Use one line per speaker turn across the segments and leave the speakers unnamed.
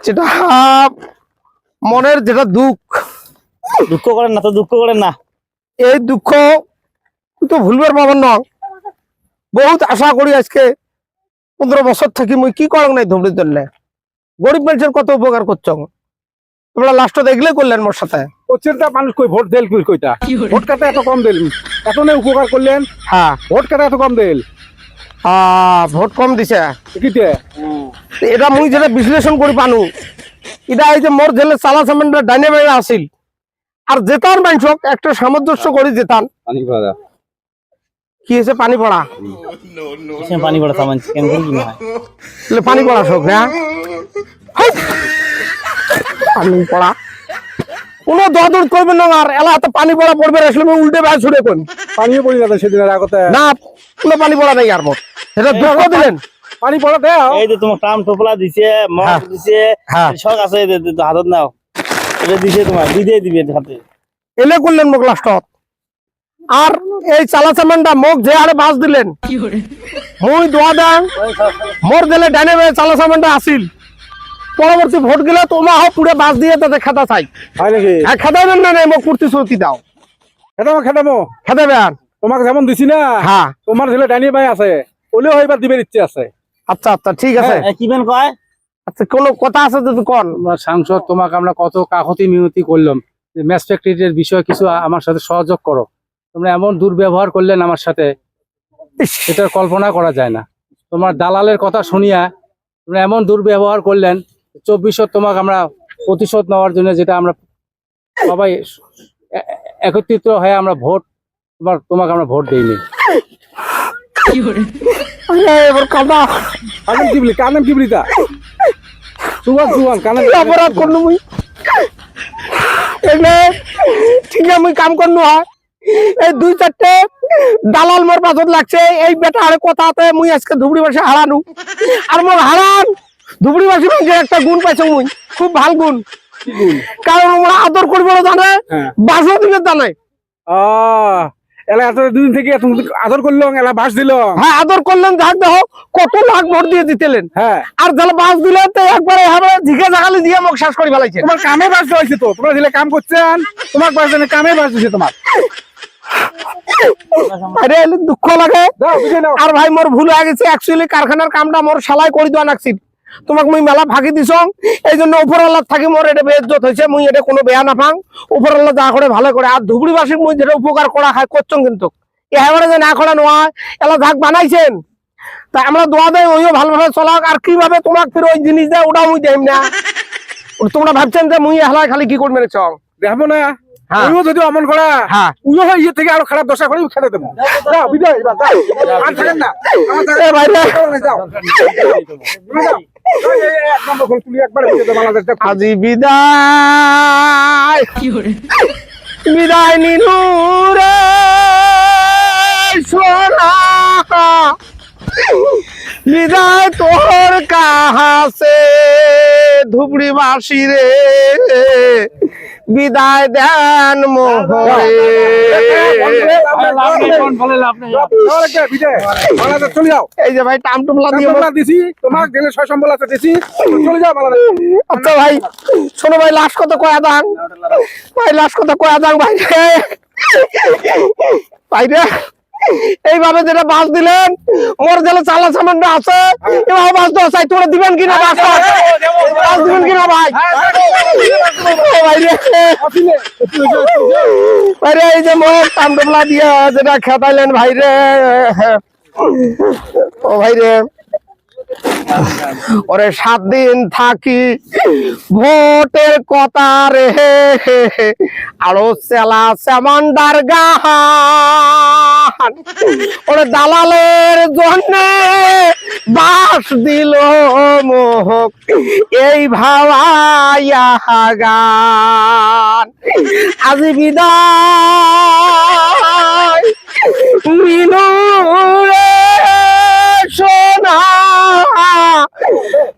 যেটা মনের যেটা দুঃখ
করেন না তো, দুঃখ করেন না।
এই দুঃখ তুই তো ভুলবার পাবার ন। বহুত আশা করি আজকে 15 বছর থাকি মুই কি করং নাই ধুবড়ির জন্য। গরিব মানুষের কত উপকার করছ, তোমরা লাস্ট দেখলে করলেন মোর সাথে।
প্রত্যেকটা মানুষ কই ভোট দেল কইটা ভোট কাটা এত কম দিল, এত নেই উপকার করলেন।
হ্যাঁ
ভোট কাটা এত কম দিল,
ভোট কম দিছে।
কিতে
এটা মুই যেটা বিশ্লেষণ করি পানু, এটা এই যে মোর জেলে চালা চামেন্ডা ডাইনে বাইরে আসিল আর জেতার মানুষক একটা সামঞ্জস্য করে জেতান। কি হয়েছে পানি পড়া,
পানি পড়া সামান কেন করি না
পানি পড়া শোক। হ্যাঁ পানি পড়া কোনো দৌড় করবেন না। আর এলাকাতে পানি পড়া পড়বে আসলে উল্টে বাইরে ছুড়ে কোন
পানিও পড়ি না সেদিনের আগতে
না, কোনো পানি পড়া নেই। আর মোট সেটা দুঃখ দিলেন।
পানি পড়া দেও।
এই যে তোমার টাম টোপলা দিছে, মগ দিছে, সব আছে হাতত নাও, এটা দিছে তোমার দিতে দিবে হাতে।
এলে করলেন মোক লাস্টত। আর এই চালা চামানটা মোক যে আরে বাস দিলেন, মুই দোয়া দেন মোর জেলে ডাইনে বাইরে চালা চামানটা আসিল। পরবর্তী ভোট গেলে তোমার হোক পুরো বাস দিয়ে তাতে খেতা চাই।
হয় নাকি?
হ্যাঁ খেদাবেন না নাই মোক কুর্তি চৌকি দাও,
খেদামো খেদামো
খেদাবেন।
তোমাকে যেমন দিছি না,
হ্যাঁ
তোমার ছেলে ডাইনি ভাই আছে, ওলেও এবার দিবের ইচ্ছে আছে।
আচ্ছা আচ্ছা ঠিক আছে।
কিবেন কয়
আচ্ছা কোনো কথা আছে যদি কোন।
সাংসদ তোমাকে আমরা কত কাকতি মিনতি করলাম, ম্যাচ ফ্যাক্টরির বিষয়ে কিছু আমার সাথে সহযোগ করো। তোমরা এমন দুর্ব্যবহার করলেন আমার সাথে, এটার কল্পনা করা যায় না। তোমার দালালের কথা শুনিয়া তোমরা এমন দুর্ব্যবহার করলেন। 2400 তোমাকে আমরা প্রতিশোধ নেওয়ার জন্য, যেটা আমরা সবাই একত্রিত হয়ে আমরা ভোট তোমাকে আমরা ভোট দিইনি।
এবার কাদা
কানেম কিবলি কানেম কিবলিতা সুবান সুবান কানেম
অপরাধ করলু মুই। এলে ঠিক আছে মুই কাম করনু হয়। এই 2-4টে দালাল মোর পাছত লাগছে। এই বেটা আরে কথাতে মুই আজকে ধুবড়ি বাসে হারানু। আর মোর হারান ধুবড়ি বাসি মানুষের একটা গুণ পাইছো মুই, খুব ভাল গুণ। কারণ ওরা আদর করবে জানে, বাসও দিবে জানে।
এলা এত দিন থেকে আদর করলো, এলা বাস দিল।
হ্যাঁ আদর করলেন, যাক দেখো কত লাখ ভোট দিয়ে দিতেলেন।
হ্যাঁ
আর যারা বাস দিলেন তো একবারে ঝিকে জাগালি দিয়ে মোক শ্বাস করে ফেলাইছে।
তোমার কামে বাস হয়েছে তো, তোমরা দিলে কাম করছেন, তোমার বাস জানে কামে বাস দিছে তোমার।
আরে দুঃখ লাগে। আর ভাই মোর ভুল হয়ে গেছে। অ্যাকচুয়ালি কারখানার কামটা মোর শালাই করে দেওয়া লাগছিল। তোমাক মুই মেলা ফাঁকি দিছ, এই জন্য উপরওয়ালা থাকি মোর এটা বেইজ্জত হয়েছে। মুই এটা কোনো বেয়া না পাং, উপরওয়ালা যা করে ভালো করে। আর ধুবড়িবাসী মুই যেটা উপকার করা খায় করছং, কিন্তু এবারে যে না করা নোয়া এলা ঝাঁক বানাইছেন। তা আমরা দোয়া দেয় ওইও ভালোভাবে চলাক। আর কিভাবে তোমাক ফির ওই জিনিস দেয় ওটা মুই দেম না। তোমরা ভাবছেন যে মুই হেলায় খালি কি করবে চং
দেখবো না। ওইও যদি অমন করা, উইও হয় ইয়ে থেকে আরো খারাপ দশা করে খেতে দেবো। যাও বিদায়, আর থাকেন না।
আজি বিদায় বিদায় নিনু রে সোনা, বিদায় তোর কাহাসে ধুবড়ি বাসি রে, বিদায় দেন মোহরে। এই যে ভাই টাম টুমলা দিয়ে
দিছি, তোমার গেলে 6 সম্বল আছে দিছি, চলে যাও।
আচ্ছা ভাই শোনো ভাই, লাস্ট কথা কয়া দাং ভাই, লাস্ট কথা কয়া দাং ভাই। ভাই রে এইভাবে যেটা বাস দিলেন, মোর জেলে চালা সামান্য আছে, এভাবে বাস দেওয়া চাই। তোমরা দিবেন কিনা বাস, বাস দিবেন কিনা ভাই? ভাই রে ভাই রে এই যে মোর টাম টুমলা দিয়ে যেটা খেতাইলেন ভাই রে। ও ভাই রে ওরে 7 দিন থাকি ভোটের কথা রে, আরো চেলা চেমান্ডার গান ওরে দালালের জন্য বাস দিল মোহক এই ভাওয়াইয়া গান। আজি বিদায় মিনু রে সোনা,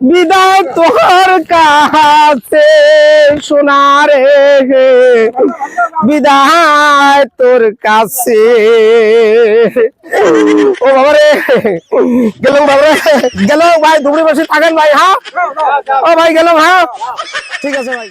বিদায় তোর কাহা আছে সোনারে বিদায় তোর কাছে। ও বাবা রে, গেলাম বাবা রে, গেলাম ভাই, ধুবড়ি বসে থাকেন ভাই। হ্যাঁ ও ভাই, গেলাম। হ্যাঁ ঠিক আছে ভাই।